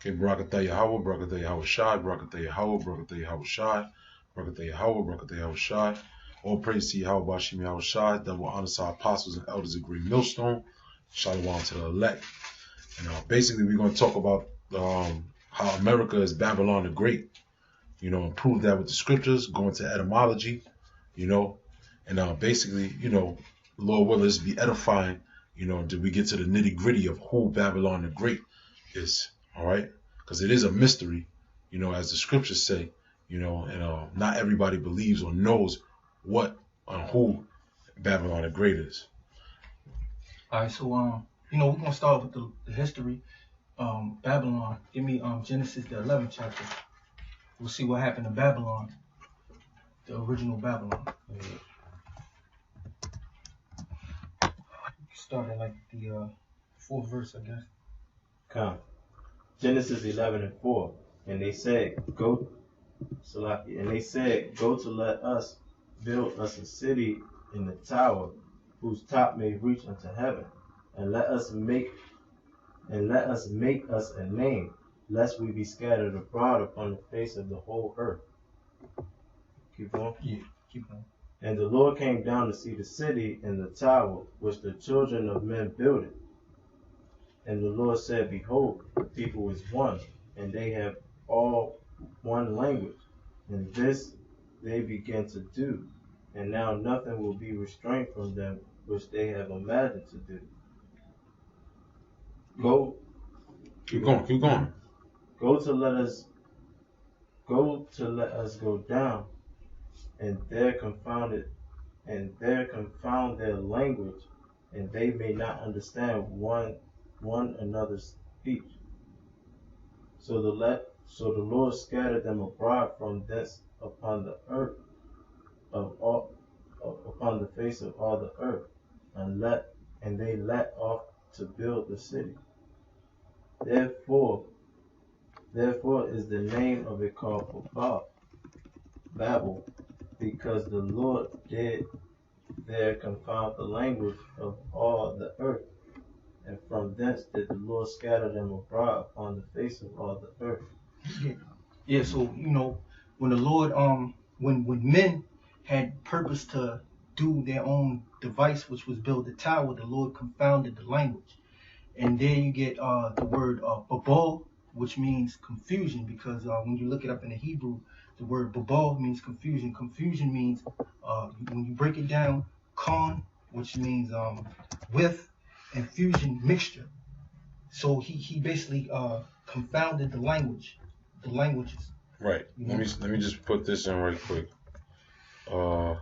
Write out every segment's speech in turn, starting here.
Okay, Barakatah Yahweh, Barakatah Yahweh Shai, Barakatah Yahweh, Barakatah Yahweh Shai, Barakatah Yahweh, Barakatah Yahweh Shai. All praise to Yahweh Bashim Yahweh Shai. Double honor to our apostles and elders of Great Millstone. Shalom to the elect. And basically, we're going to talk about how America is Babylon the Great. And prove that with the scriptures, go into etymology, and basically, Lord will this be edifying, until we get to the nitty gritty of who Babylon the Great is. All right, because it is a mystery, as the scriptures say, and not everybody believes or knows what who Babylon the Great is. All right, so we're gonna start with the history. Babylon. Give me Genesis the 11th chapter. We'll see what happened to Babylon, the original Babylon. Start at like the 4th verse, I guess. Come. Genesis 11:4. And they said, Go to let us build us a city in the tower, whose top may reach unto heaven, and let us make us a name, lest we be scattered abroad upon the face of the whole earth. Keep going? Yeah, keep going. And the Lord came down to see the city and the tower, which the children of men builded. And the Lord said, Behold, the people is one, and they have all one language. And this they begin to do. And now nothing will be restrained from them which they have imagined to do. Keep going. Go to let us go down, and there confound their language, and they may not understand one another's speech. So the Lord scattered them abroad from thence upon the earth upon the face of all the earth, and they let off to build the city. Therefore is the name of it called Babel, because the Lord did there confound the language of all the earth, and from thence did the Lord scatter them abroad upon the face of all the earth. Yeah, so when the Lord when men had purpose to do their own device, which was build the tower, the Lord confounded the language. And there you get the word babal, which means confusion, because when you look it up in the Hebrew, the word babal means confusion. Confusion means, when you break it down, con, which means with, and fusion, mixture. So he basically confounded the languages. Right. Let me just put this in right quick. I'm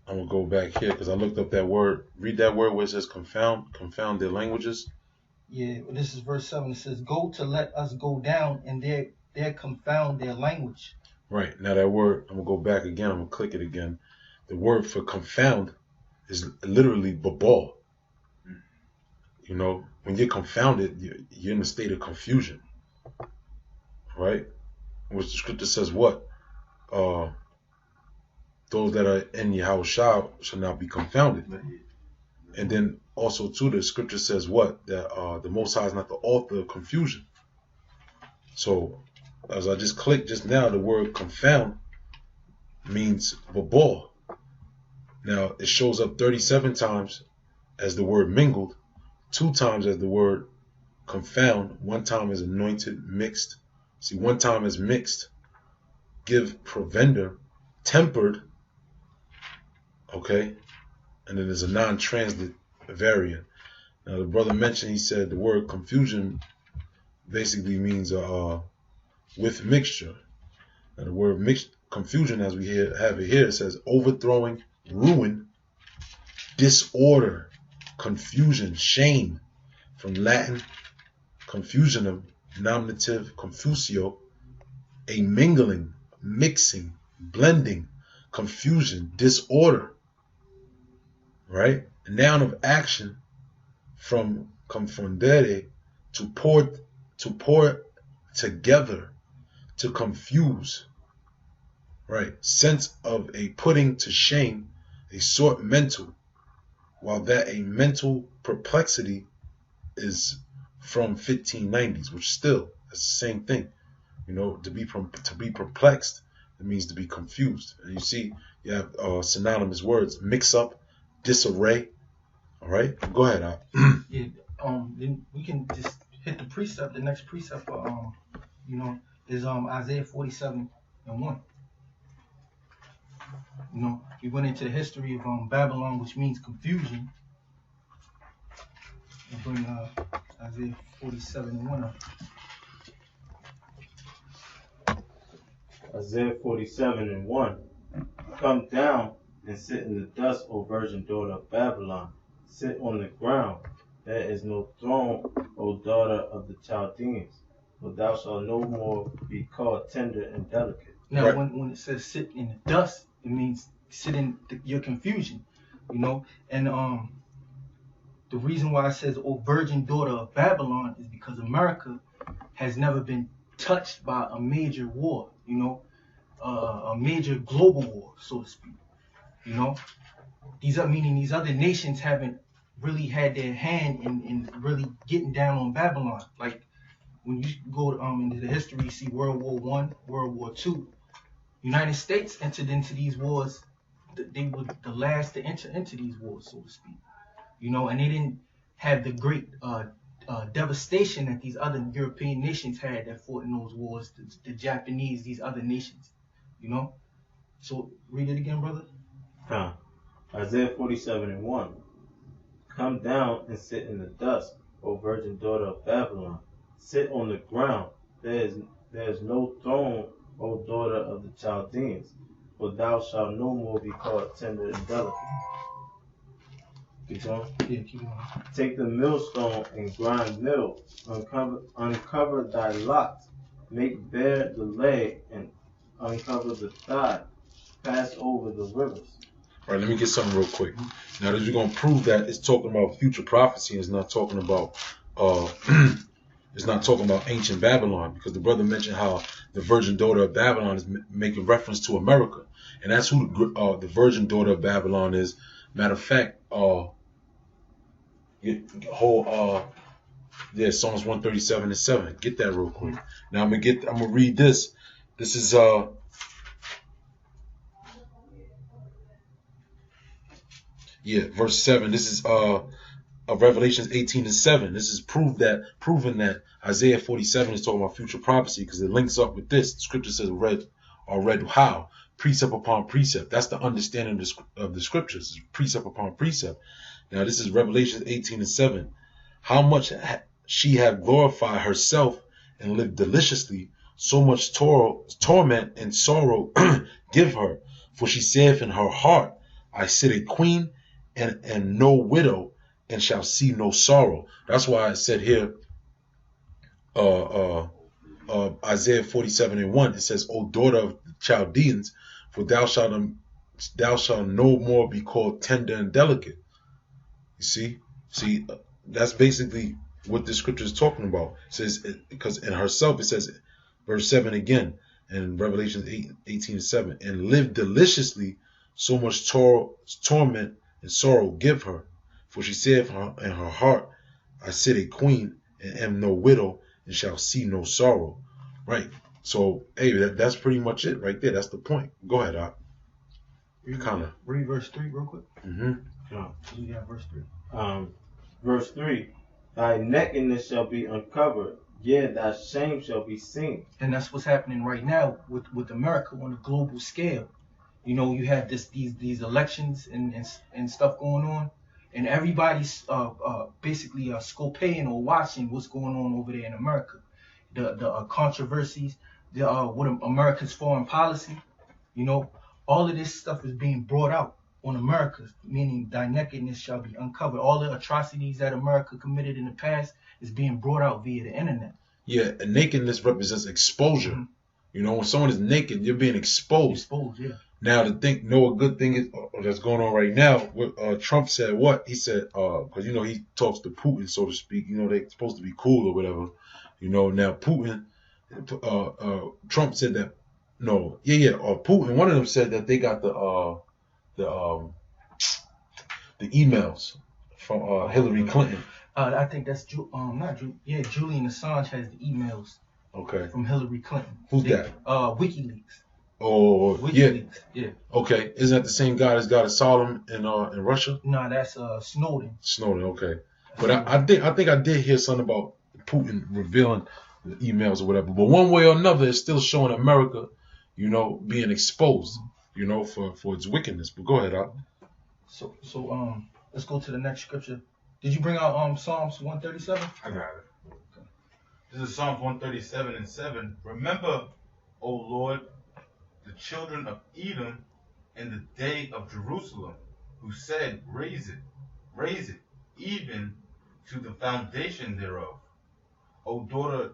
gonna go back here because I looked up that word. Read that word where it says confound their languages. Yeah, this is verse 7. It says, Go to let us go down, and there confound their language. Right. Now that word, I'm gonna go back again. I'm gonna click it again. The word for confound is literally babal. When you're confounded, you're in a state of confusion. Right? Which the scripture says what? Those that are in Yahweh shall not be confounded. And then also too, the scripture says what? That the Most High is not the author of confusion. So as I just clicked just now, the word confound means babal. Now it shows up 37 times as the word mingled, 2 times as the word confound, 1 time as anointed, mixed. See, 1 time as mixed, give provender, tempered. Okay, and then there's a non-translate variant. Now the brother mentioned, he said the word confusion basically means with mixture. Now the word confusion, as we have it here, it says overthrowing, ruin, disorder, confusion, shame. From Latin confusionum, nominative confusio, a mingling, mixing, blending, confusion, disorder. Right? A noun of action from confundere, to pour together, to confuse. Right? Sense of a putting to shame, a sort mental, while that a mental perplexity is from 1590s, which still that's the same thing. You know, to be perplexed, it means to be confused. And you see, you have synonymous words: mix up, disarray. All right, go ahead. Yeah. Then we can just hit the precept. The next precept, is Isaiah 47:1. You know, we went into the history of Babylon, which means confusion. We'll bring Isaiah 47:1 up. Isaiah 47:1. Come down and sit in the dust, O virgin daughter of Babylon. Sit on the ground. There is no throne, O daughter of the Chaldeans. For thou shalt no more be called tender and delicate. Now, Right. when it says sit in the dust, it means sit in your confusion, you know. And the reason why it says, "O virgin daughter of Babylon," is because America has never been touched by a major war, you know, a major global war, so to speak. You know, these other nations haven't really had their hand in really getting down on Babylon. Like when you go into the history, you see World War I, World War II. United States entered into these wars. They were the last to enter into these wars, so to speak. You know, and they didn't have the great devastation that these other European nations had that fought in those wars. The Japanese, these other nations. You know. So read it again, brother. Isaiah 47:1. Come down and sit in the dust, O virgin daughter of Babylon. Sit on the ground. There is no throne, O daughter of the Chaldeans. For thou shalt no more be called tender and delicate. Keep going. Yeah, keep going. Take the millstone and grind mill. Uncover thy locks. Make bare the leg and uncover the thigh. Pass over the rivers. All right, let me get something real quick. Now that you're gonna prove that it's talking about future prophecy, it's not talking about ancient Babylon, because the brother mentioned how the virgin daughter of Babylon is making reference to America, and that's who the virgin daughter of Babylon is. Matter of fact, Psalms 137:7. Get that real quick. Now I'm gonna read this. This is verse 7. This is of Revelations 18:7. This is proving that Isaiah 47 is talking about future prophecy, because it links up with this. The scripture says read how? Precept upon precept. That's the understanding of the scriptures. Precept upon precept. Now this is Revelations 18:7. How much she have glorified herself and lived deliciously, so much torment and sorrow give her. For she saith in her heart, I sit a queen and no widow, and shall see no sorrow. That's why I said here, Isaiah 47:1, it says, O daughter of the Chaldeans, for thou shalt no more be called tender and delicate. You see, that's basically what the scripture is talking about. It says, because in herself, it says, verse 7 again, in Revelation 18:7, and live deliciously, so much torment and sorrow give her. For she said in her heart, I sit a queen and am no widow, and shall see no sorrow. Right. So, hey, that's pretty much it right there. That's the point. Go ahead, Doc. Read verse 3 real quick. You got verse 3. Verse 3. Thy nakedness shall be uncovered, yea, thy shame shall be seen. And that's what's happening right now with America on a global scale. You know, you have these elections and stuff going on, and everybody's basically scoping or watching what's going on over there in America. The controversies, what America's foreign policy, you know, all of this stuff is being brought out on America, meaning thy nakedness shall be uncovered. All the atrocities that America committed in the past is being brought out via the internet. Yeah, and nakedness represents exposure. Mm-hmm. You know, when someone is naked, you're being exposed. Exposed, yeah. Now, a good thing is that's going on right now. What Trump said, what he said, because you know he talks to Putin, so to speak. You know they're supposed to be cool or whatever. You know, now Putin, Trump said that Putin. One of them said that they got the emails from Hillary Clinton. I think that's Julian Assange has the emails Okay. from Hillary Clinton. Who's that? WikiLeaks. Oh, WikiLeaks. Yeah. Okay. Isn't that the same guy that's got asylum in Russia? No, that's Snowden. Snowden. Okay. But I think I did hear something about Putin revealing the emails or whatever. But one way or another, it's still showing America, being exposed, for its wickedness. But go ahead, Al. So let's go to the next scripture. Did you bring out Psalms 137? I got it. Okay. This is Psalms 137:7. Remember, O Lord, the children of Edom in the day of Jerusalem, who said, raise it, even to the foundation thereof. O daughter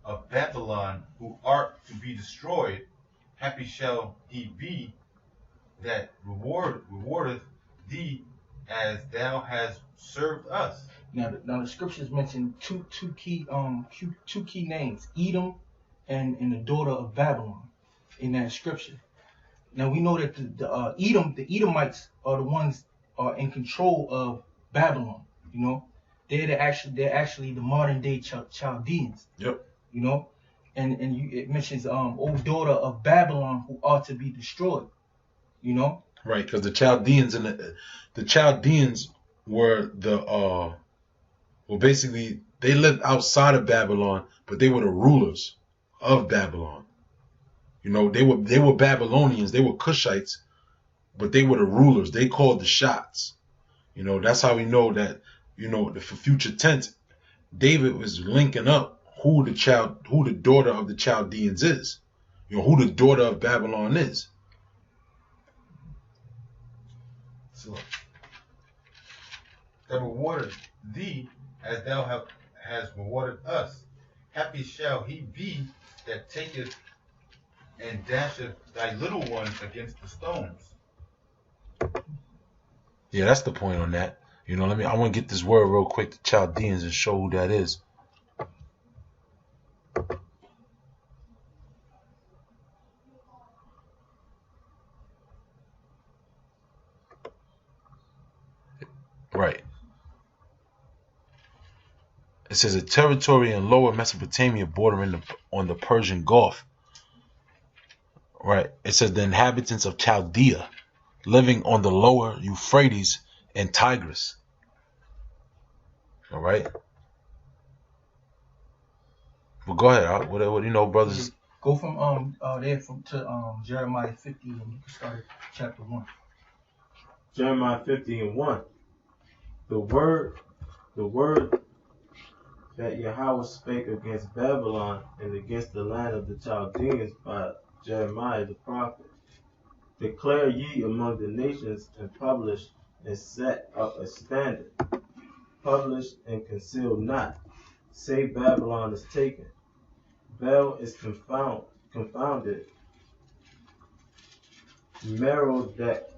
of Babylon, who art to be destroyed, happy shall he be that rewardeth thee as thou hast served us. Now the scriptures mention two key names, Edom and the daughter of Babylon, in that scripture. Now we know that the Edomites are the ones in control of Babylon. They're actually the modern day Chaldeans. Yep. And it mentions old daughter of Babylon who ought to be destroyed. Right, because the Chaldeans the Chaldeans were basically they lived outside of Babylon, but they were the rulers of Babylon. They were Babylonians, they were Cushites, but they were the rulers. They called the shots. That's how we know that, for future tense, David was linking up who the daughter of the Chaldeans is. Who the daughter of Babylon is. So, that rewarded thee as thou hast rewarded us. Happy shall he be that taketh and dasheth thy little ones against the stones. Yeah, that's the point on that. I want to get this word real quick, the Chaldeans, and show who that is. Right. It says a territory in lower Mesopotamia bordering on the Persian Gulf. Right. It says the inhabitants of Chaldea living on the lower Euphrates and Tigris. All right. Well, go ahead. What do you know, brothers? Go from to Jeremiah 50 and you can start at chapter 1. Jeremiah 50:1. The word that Yahweh spake against Babylon and against the land of the Chaldeans by Jeremiah the prophet. Declare ye among the nations and publish and set up a standard. Publish and conceal not. Say Babylon is taken. Bel is confounded.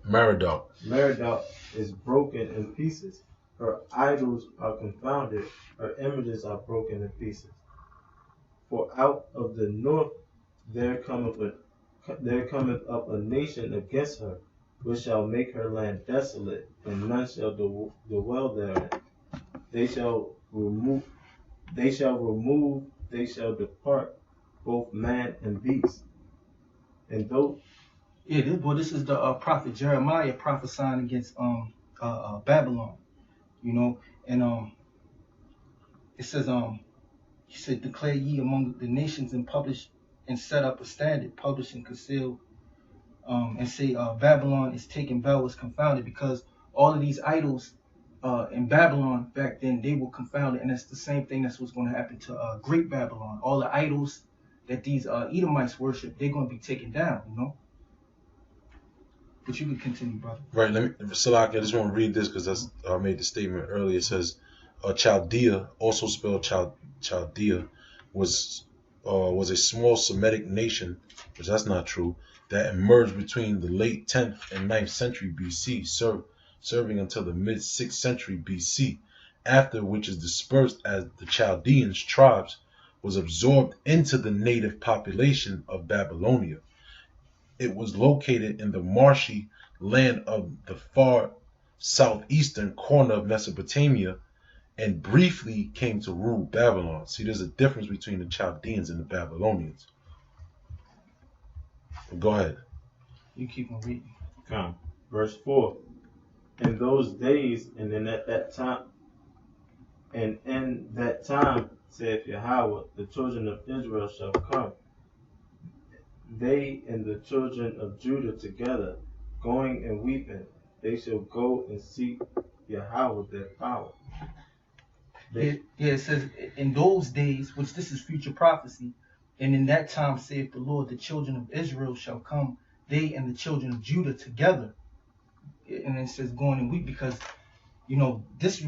Merodach is broken in pieces. Her idols are confounded. Her images are broken in pieces. For out of the north there cometh up a nation against her, which shall make her land desolate, and none shall dwell therein. They shall depart, both man and beast. And though this is the prophet Jeremiah prophesying against Babylon, and it says he said, declare ye among the nations and publish and set up a standard, publish and conceal, and say Babylon is taken, Bel is confounded, because all of these idols in Babylon back then, they were confounded, and that's the same thing that's what's going to happen to Great Babylon. All the idols that these Edomites worship, they're going to be taken down, But you can continue, brother. Right. Salaki, I just want to read this because I made the statement earlier. It says, Chaldea, also spelled Chaldea, was a small Semitic nation, which that's not true, that emerged between the late 10th and 9th century BC, serving until the mid 6th century BC, after which is dispersed as the Chaldeans tribes was absorbed into the native population of Babylonia. It was located in the marshy land of the far southeastern corner of Mesopotamia and briefly came to rule Babylon. See, there's a difference between the Chaldeans and the Babylonians. Go ahead. You keep on reading. Come. Verse 4. In those days and in that time, saith Yahweh, the children of Israel shall come, they and the children of Judah together, going and weeping. They shall go and seek Yahweh their power. It says, in those days, which this is future prophecy, and in that time, saith the Lord, the children of Israel shall come, they and the children of Judah together. And it says, going and weep, because, this is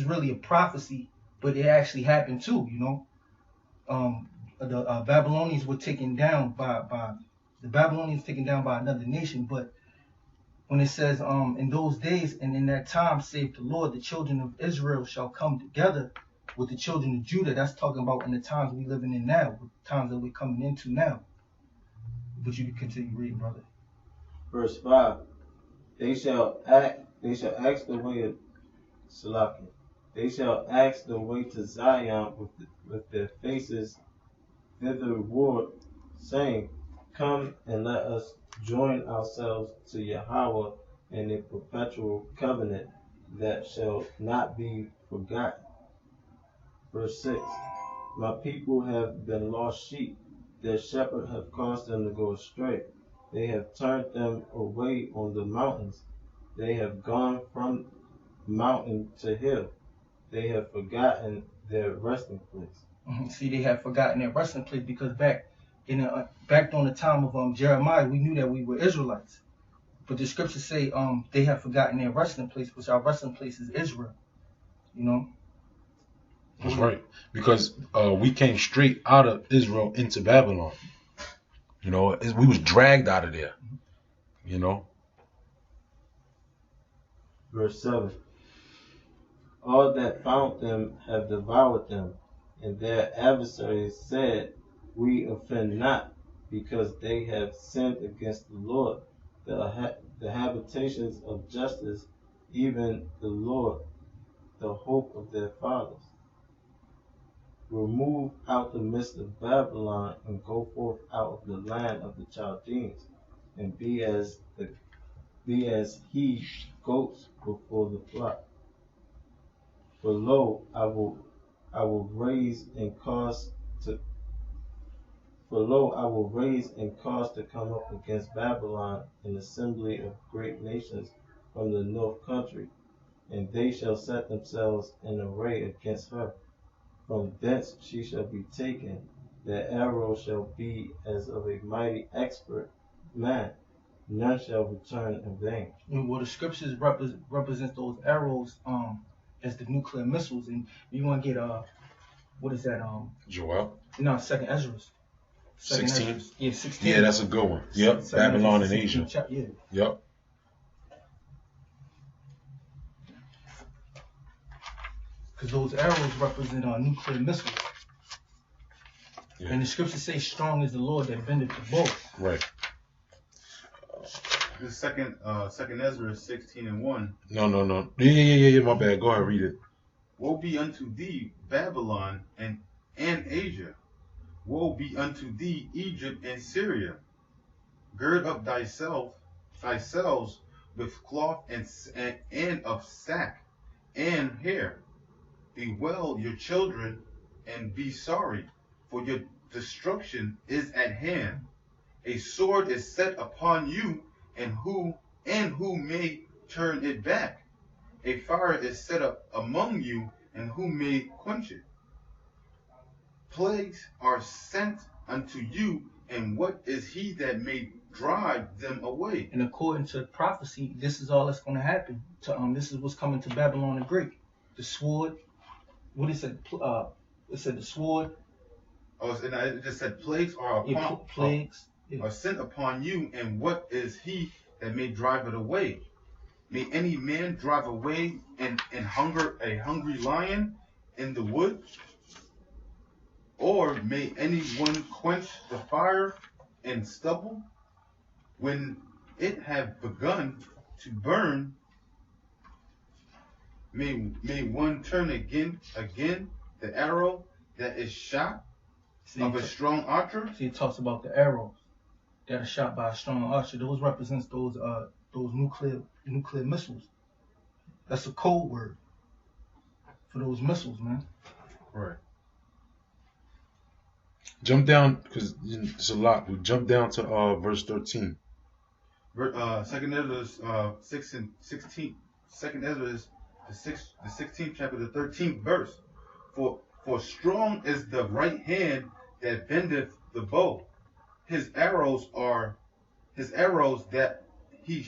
really a prophecy, but it actually happened too, The Babylonians were taken down by another nation, but when it says, in those days and in that time, saith the Lord, the children of Israel shall come together with the children of Judah. That's talking about in the times we living in now, the times that we're coming into now. But you can continue reading, brother. Verse 5. They shall ask the way of Salakia. They shall ask the way to Zion with their faces thitherward, saying, Come and let us join ourselves to Yahweh in a perpetual covenant that shall not be forgotten. Verse 6. My people have been lost sheep. Their shepherd have caused them to go astray. They have turned them away on the mountains. They have gone from mountain to hill. They have forgotten their resting place. See, they have forgotten their resting place, because back during the time of Jeremiah, we knew that we were Israelites. But the scriptures say they have forgotten their resting place, which our resting place is Israel. That's right. Because we came straight out of Israel into Babylon. We was dragged out of there. Verse 7. All that found them have devoured them, and their adversaries said, We offend not, because they have sinned against the Lord, the habitations of justice, even the Lord, the hope of their fathers. Remove out the midst of Babylon, and go forth out of the land of the Chaldeans, and be as he goats before the flock. For lo, I will raise and cause to come up against Babylon an assembly of great nations from the north country, and they shall set themselves in array against her. From thence she shall be taken. Their arrow shall be as of a mighty expert man. None shall return in vain. Well, the scriptures represent those arrows as the nuclear missiles, and you want to get what is that? Joel? No, Second Ezra. 16? Yeah, 16. Yeah, that's a good one. Yep, Babylon and Asia. Yeah. Yep. Because those arrows represent nuclear missiles. Yeah. And the scriptures say, strong is the Lord that bendeth the bow. Right. The second Ezra is 16:1. No. Yeah, my bad. Go ahead, read it. Woe be unto thee, Babylon and Asia. Woe be unto thee, Egypt and Syria. Gird up thyselves with cloth and of sack and hair. Bewail your children and be sorry, for your destruction is at hand. A sword is set upon you, and who may turn it back? A fire is set up among you, and who may quench it? Plagues are sent unto you, and what is he that may drive them away? And according to prophecy, this is all that's going to happen. This is what's coming to Babylon the Great. The sword. What is it? It said the sword. Oh, and it just said plagues are upon plagues. Are sent upon you, and what is he that may drive it away? May any man drive away and hunger a hungry lion in the wood? Or may anyone quench the fire in stubble? When it have begun to burn, may one turn again the arrow that is shot of a strong archer? See, it talks about the arrows that are shot by a strong archer. Those represents those nuclear missiles. That's a code word for those missiles, man. Right. Jump down, because it's a lot. We jump down to verse 13. Second Ezra 6 and 16. Second Ezra is the 16th chapter, the 13th verse. For strong is the right hand that bendeth the bow. His arrows that he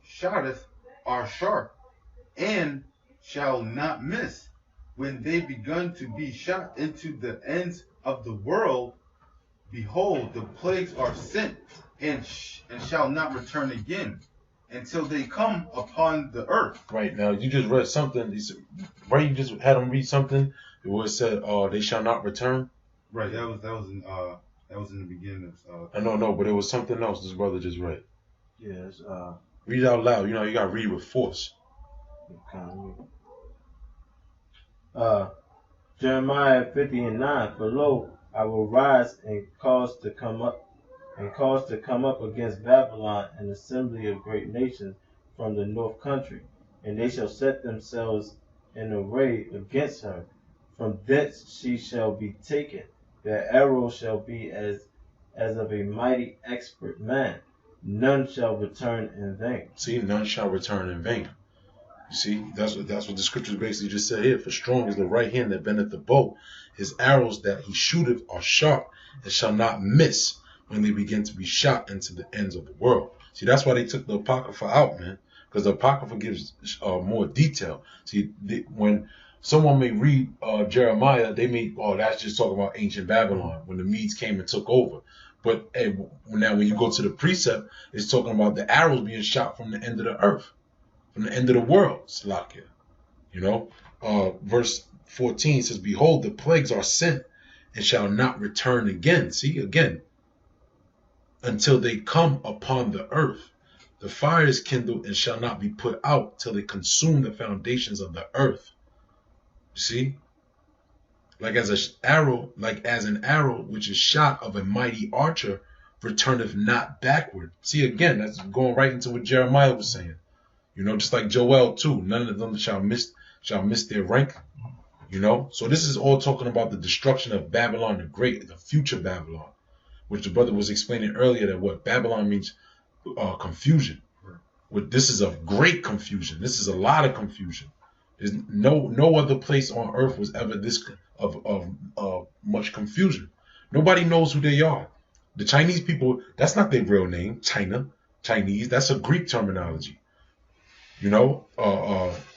shotteth are sharp, and shall not miss. When they begun to be shot into the ends of the world, behold, the plagues are sent, and shall not return again, until they come upon the earth. Right, now you just read something. Right, you just had him read something where it said, "They shall not return." Right, that was in the beginning of. I know, but it was something else this brother just read. Yes. Read it out loud. You know, you gotta read with force. Jeremiah 50:9. For lo, I will rise and cause to come up against Babylon an assembly of great nations from the north country, and they shall set themselves in array against her. From thence she shall be taken. Their arrow shall be as of a mighty expert man. None shall return in vain. See, none shall return in vain. You see, that's what the scriptures basically just said here. For strong is the right hand that bendeth the bow. His arrows that he shooteth are sharp, and shall not miss when they begin to be shot into the ends of the world. See, that's why they took the Apocrypha out, man, because the Apocrypha gives more detail. See, when someone may read Jeremiah, they may, that's just talking about ancient Babylon, when the Medes came and took over. But now when you go to the precept, it's talking about the arrows being shot from the end of the earth, from the end of the world, Salakia. You know, verse 14 says, behold, the plagues are sent and shall not return again. See, again, until they come upon the earth. The fire is kindled and shall not be put out till they consume the foundations of the earth. See? Like as an arrow which is shot of a mighty archer returneth not backward. See, again, that's going right into what Jeremiah was saying. You know, just like Joel too. None of them shall miss their rank. You know, so this is all talking about the destruction of Babylon the Great, the future Babylon, which the brother was explaining earlier, that what Babylon means confusion. This is a great confusion. This is a lot of confusion. There's no other place on earth was ever this of much confusion. Nobody knows who they are. The Chinese people, that's not their real name. Chinese, that's a Greek terminology. You know,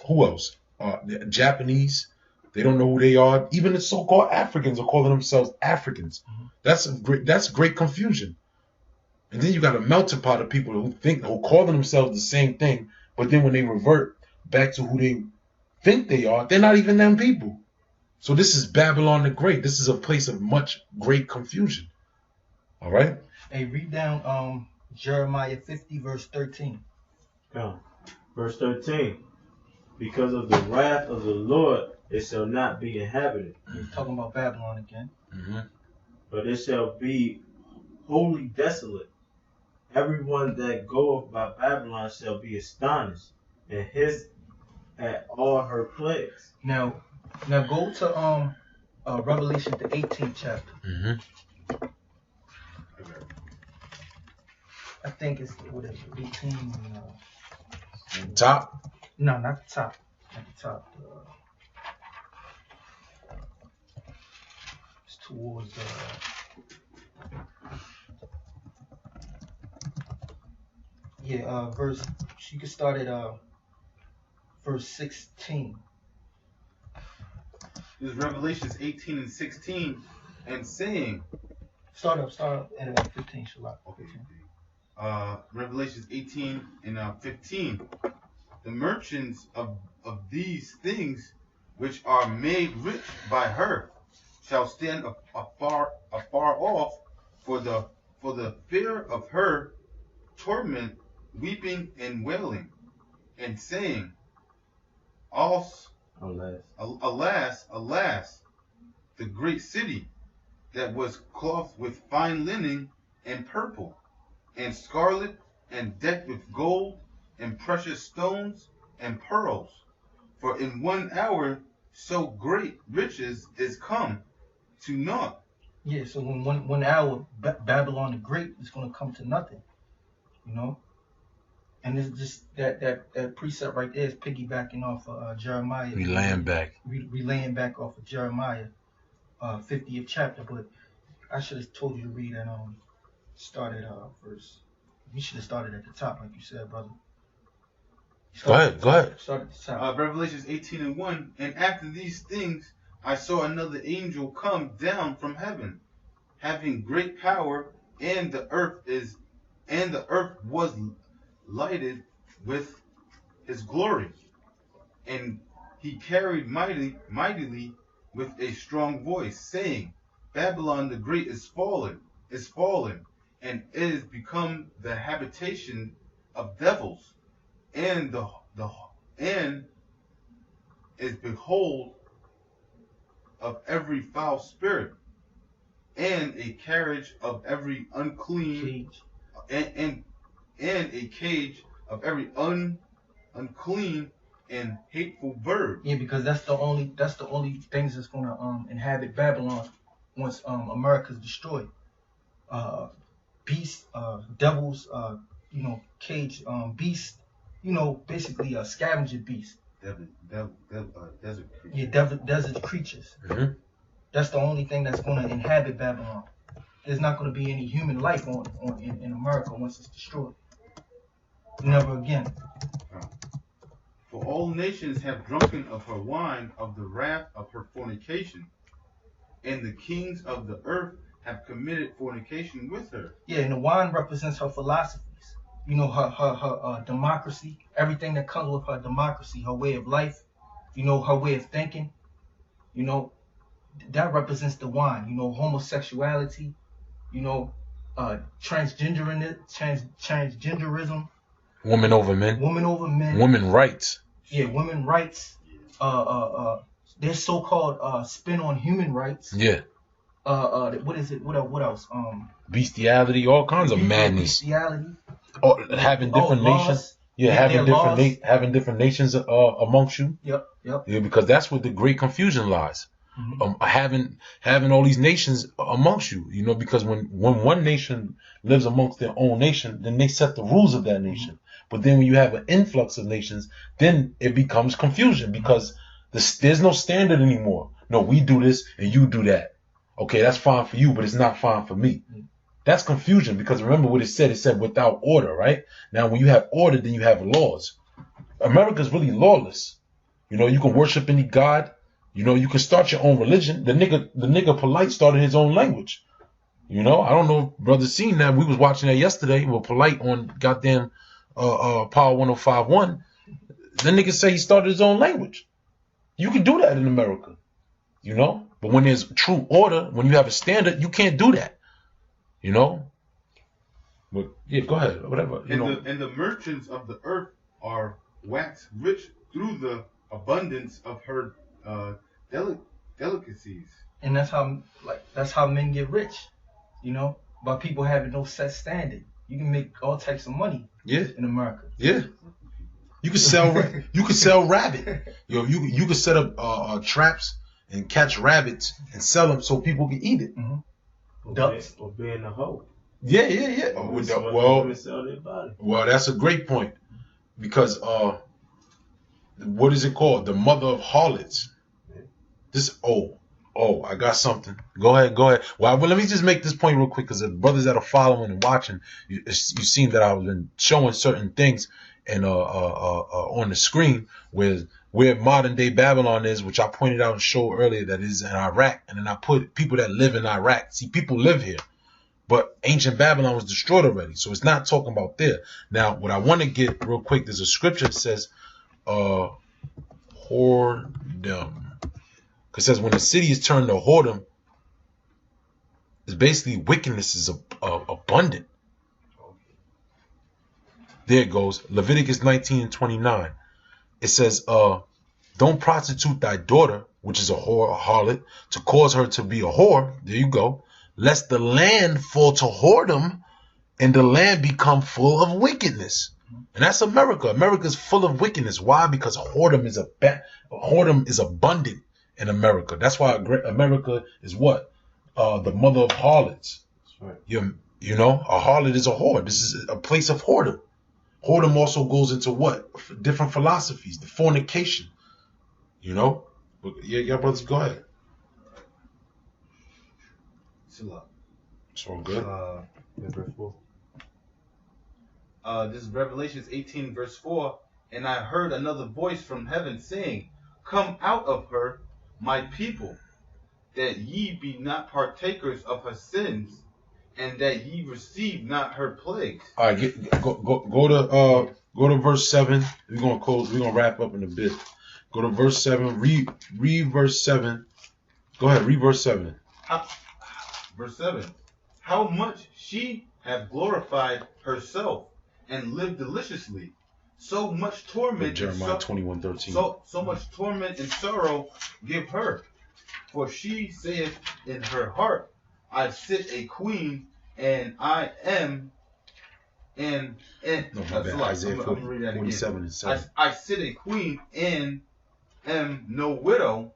who else? The Japanese, they don't know who they are. Even the so-called Africans are calling themselves Africans. Mm-hmm. That's great confusion. And then you got a melting pot of people who call themselves the same thing, but then when they revert back to who they think they are, they're not even them people. So this is Babylon the Great. This is a place of much great confusion. All right? Hey, read down Jeremiah 50, verse 13. Verse 13. Because of the wrath of the Lord, it shall not be inhabited. He's talking about Babylon again. Mm-hmm. But it shall be wholly desolate. Everyone that goeth by Babylon shall be astonished and hissed at all her plagues. Now go to Revelation, the 18th chapter. Mm-hmm. I think it's, what is it, 18? Top? No, not the top. Not the top. It's towards verse. You can start at verse 16. This is Revelations 18 and 16, and saying. Start up at 15, Shalak. Okay. Revelations 18 and 15. The merchants of these things which are made rich by her shall stand afar off for the fear of her torment, weeping and wailing. and saying, Alas, the great city that was clothed with fine linen and purple and scarlet and decked with gold and precious stones and pearls. For in 1 hour so great riches is come to naught. Yeah, so in one hour, Babylon the Great is going to come to nothing, you know. And it's just that precept right there is piggybacking off of Jeremiah. Relaying back off of Jeremiah, 50th chapter. But I should have told you to read and started verse. You should have started at the top, like you said, brother. Go ahead. Start at the top. Revelations 18:1. And after these things, I saw another angel come down from heaven, having great power, and the earth was lighted with his glory. And he carried mightily with a strong voice, saying, Babylon the Great is fallen, and it is become the habitation of devils, and is behold of every foul spirit, and a carriage of every unclean and a cage of every unclean and hateful bird. Yeah, because that's the only things that's gonna inhabit Babylon once America's destroyed. Beasts, devils, cage, beasts, basically scavenger beasts. Desert creatures. Yeah, desert creatures. Mm-hmm. That's the only thing that's gonna inhabit Babylon. There's not gonna be any human life in America once it's destroyed. Never again. For all nations have drunken of her wine, of the wrath of her fornication, and the kings of the earth have committed fornication with her. Yeah, and the wine represents her philosophies. Her democracy, everything that comes with her democracy, her way of life, her way of thinking, that represents the wine. Homosexuality, transgenderism. Woman over men. Women rights. Yeah, women rights. Their so-called spin on human rights. Yeah. What is it? What else? Bestiality, all kinds of madness. Bestiality. Having different nations. Yeah, having different nations amongst you. Yep. Yeah, because that's where the great confusion lies. Mm-hmm. Having all these nations amongst you, because when one nation lives amongst their own nation, then they set the rules of that nation. But then when you have an influx of nations, then it becomes confusion because there's no standard anymore. No, we do this and you do that. Okay, that's fine for you, but it's not fine for me. That's confusion because remember what it said. It said without order, right? Now, when you have order, then you have laws. America's really lawless. You can worship any god. You can start your own religion. The nigga Polite started his own language. I don't know if brothers seen that. We was watching that yesterday with Polite on goddamn Power 105.1. The nigga say he started his own language. You can do that in America. But when there's true order, when you have a standard, you can't do that. But yeah, go ahead. Whatever. And the merchants of the earth are waxed rich through the abundance of her delicacies. And that's how men get rich, by people having no set standard. You can make all types of money. Yeah. In America. Yeah. You could sell rabbit. You could set up traps and catch rabbits and sell them so people can eat it. Mm-hmm. Ducks or being a hoe. Yeah. Well, that's a great point because what is it called? The mother of harlots. I got something. Go ahead. Well, let me just make this point real quick because the brothers that are following and watching, you've seen that I've been showing certain things and on the screen where modern day Babylon is, which I pointed out and showed earlier that is in Iraq, and then I put people that live in Iraq. See, people live here, but ancient Babylon was destroyed already, so it's not talking about there. Now, what I want to get real quick, there's a scripture that says, whoredom. It says when the city is turned to whoredom, it's basically wickedness is abundant. There it goes. Leviticus 19:29. It says, don't prostitute thy daughter, which is a whore, a harlot, to cause her to be a whore. There you go. Lest the land fall to whoredom and the land become full of wickedness. And that's America. America's full of wickedness. Why? Because whoredom is abundant in America. That's why America is what? The mother of harlots. That's right. You know, a harlot is a whore. This is a place of whoredom. Whoredom also goes into what? Different philosophies, the fornication. You know? Yeah, brothers, go ahead. It's all good. Verse 4. This is Revelations 18, verse 4. And I heard another voice from heaven saying, Come out of her, my people, that ye be not partakers of her sins, and that ye receive not her plagues. All right, go to verse 7. We're gonna close. We're gonna wrap up in a bit. Go to verse 7. Read verse 7. Go ahead. Read verse 7. Verse 7. How much she hath glorified herself and lived deliciously. So much torment. Jeremiah 21:13. So much torment and sorrow give her. For she saith in her heart, I sit a queen, and I am. No, my bad. Isaiah 47:7. I sit a queen, and am no widow,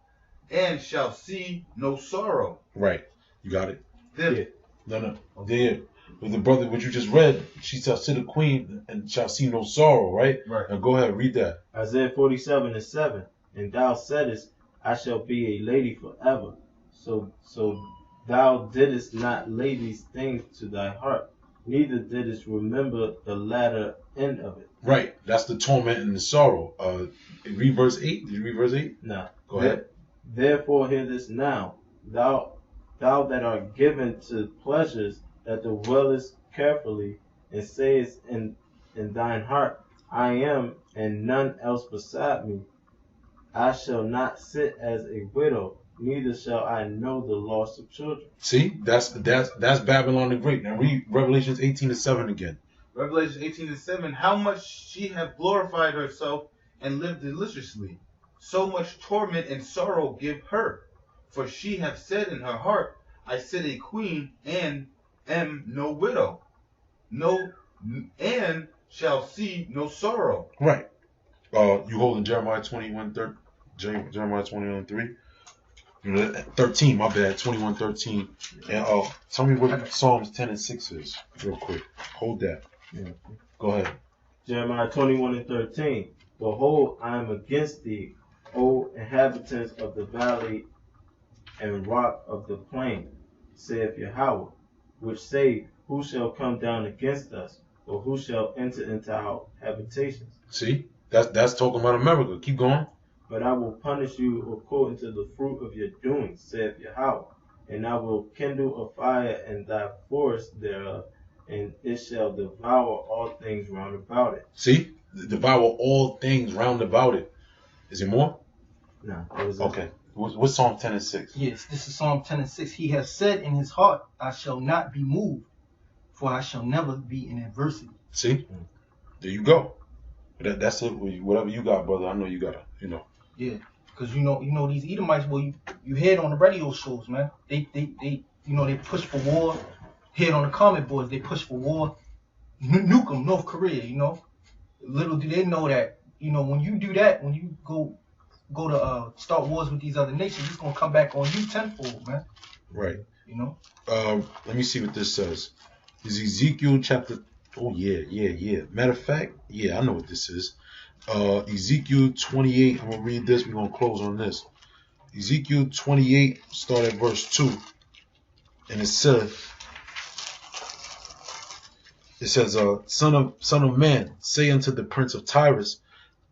and shall see no sorrow. Right. You got it? Yeah. No. There. With the brother, what you just read, she shall sit a queen and shall see no sorrow, right? Right. Now go ahead, read that. Isaiah 47:7. And thou saidest, I shall be a lady forever. So thou didst not lay these things to thy heart, neither didst remember the latter end of it. Right. That's the torment and the sorrow. Read verse 8. Did you read verse 8? No. Go ahead. Therefore hear this now, thou that art given to pleasures, that dwellest carefully, and sayest in thine heart, I am, and none else beside me. I shall not sit as a widow, neither shall I know the loss of children. See, that's Babylon the Great. Now read Revelations 18:7 again. Revelation 18:7. How much she hath glorified herself and lived deliciously. So much torment and sorrow give her. For she hath said in her heart, I sit a queen, and am no widow, and shall see no sorrow. Right. You holding Jeremiah 21:3? Jeremiah 21:3. 13. My bad. 21:13. And tell me what Psalms 10:6 is, real quick. Hold that. Yeah. Go ahead. Jeremiah 21:13. Behold, I am against thee, O inhabitants of the valley and rock of the plain, saith Yahweh, which say, who shall come down against us, or who shall enter into our habitations? See, that's talking about America. Keep going. But I will punish you according to the fruit of your doings, saith Yahweh, and I will kindle a fire in thy forest thereof, and it shall devour all things round about it. See, devour all things round about it. Is it more? No. Okay. What's Psalm 10:6? Yes, this is Psalm 10:6. He has said in his heart, I shall not be moved, for I shall never be in adversity. See? There you go. That's it. Whatever you got, brother. I know you got it. Yeah, because you know these Edomites, well, you hear it on the radio shows, man. They push for war. Hear it on the comment boards, they push for war. Nuke them, North Korea. Little do they know that when you do that, when you go to start wars with these other nations, it's gonna come back on you tenfold, man. Right. Let me see what this says. Is Ezekiel chapter? Oh yeah. Matter of fact, I know what this is. Ezekiel 28. I'm gonna read this. We're gonna close on this. Ezekiel 28, start at verse 2, and it says, son of man, say unto the prince of Tyrus,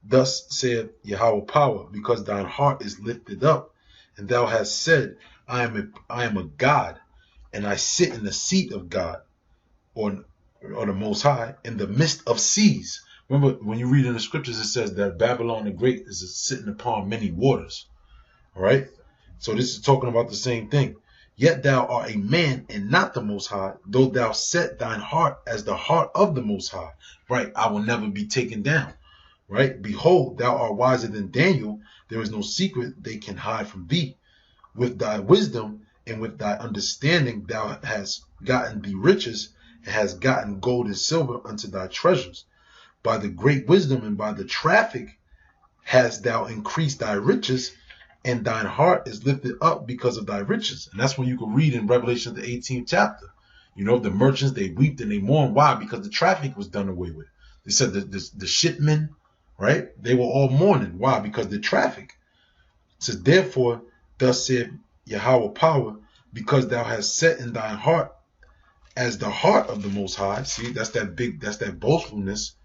thus saith Yahweh power, because thine heart is lifted up, and thou hast said, I am a God, and I sit in the seat of God, or the Most High, in the midst of seas. Remember, when you read in the scriptures, it says that Babylon the Great is sitting upon many waters. All right? So this is talking about the same thing. Yet thou art a man and not the Most High, though thou set thine heart as the heart of the Most High. Right? I will never be taken down. Right? Behold, thou art wiser than Daniel. There is no secret they can hide from thee. With thy wisdom and with thy understanding thou hast gotten thee riches, and hast gotten gold and silver unto thy treasures. By the great wisdom and by the traffic hast thou increased thy riches, and thine heart is lifted up because of thy riches. And that's when you can read in Revelation the 18th chapter. You know, the merchants, they wept and they mourned. Why? Because the traffic was done away with. They said the shipmen, right? They were all mourning. Why? Because the traffic. It says, therefore, thus saith Yahweh power, because thou hast set in thine heart as the heart of the Most High. See, that's that boastfulness,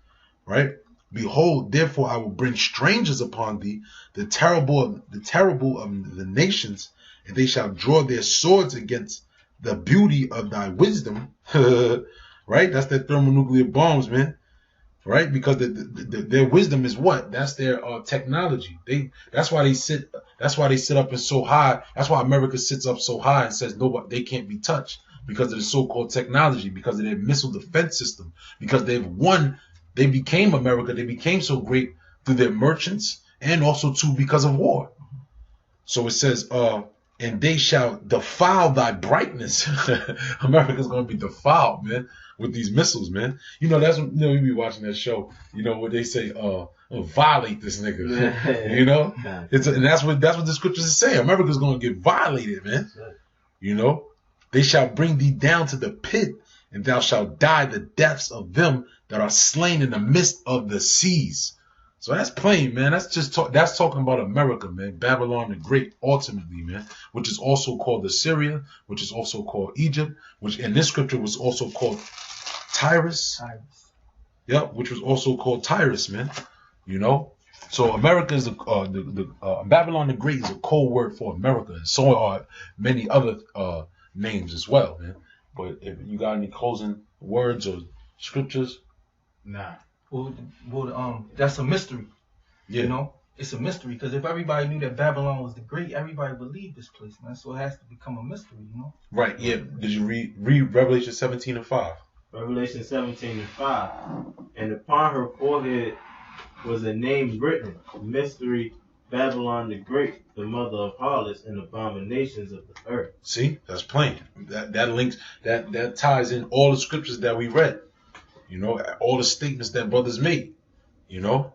right? Behold, therefore I will bring strangers upon thee, the terrible of the nations, and they shall draw their swords against the beauty of thy wisdom. Right? That's their thermonuclear bombs, man. Right? Because their wisdom is what? That's their technology. That's why they sit up so high. That's why America sits up so high and says nobody, they can't be touched, because of the so-called technology, because of their missile defense system, because they've won. They became America. They became so great through their merchants, and also too because of war. So it says, and they shall defile thy brightness. America's gonna be defiled, man, with these missiles, man. You know, that's what, you know, you be watching that show, you know, where they say, violate this nigga. You know? And that's what the scriptures is saying. America's gonna get violated, man. You know? They shall bring thee down to the pit, and thou shalt die the deaths of them that are slain in the midst of the seas. So that's plain, man. That's just that's talking about America, man. Babylon the Great, ultimately, man, which is also called Assyria, which is also called Egypt, which in this scripture was also called Tyrus. Yep, which was also called Tyrus, man. You know, so America is Babylon the Great is a code word for America, and so are many other names as well, man. But if you got any closing words or scriptures? Nah. Well, that's a mystery. Yeah. You know, it's a mystery, because if everybody knew that Babylon was the great, everybody would leave this place, man. So it has to become a mystery, you know. Right. Yeah. Did you read Revelation 17:5? Revelation 17:5. And upon her forehead was a name written, Mystery, Babylon the Great, the mother of harlots and abominations of the earth. See, that's plain. That links, that ties in all the scriptures that we read. You know, all the statements that brothers made. You know,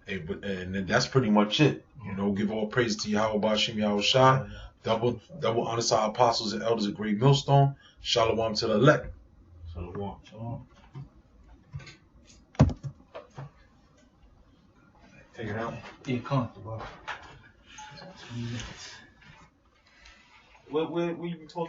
and that's pretty much it. You know, give all praise to Yahweh Bashim Yahweh Shai. Double honor to our apostles and elders of Great Millstone. Shalom to the elect. Shalom. Shalom. Take it out. Yeah, comfortable. What you talking?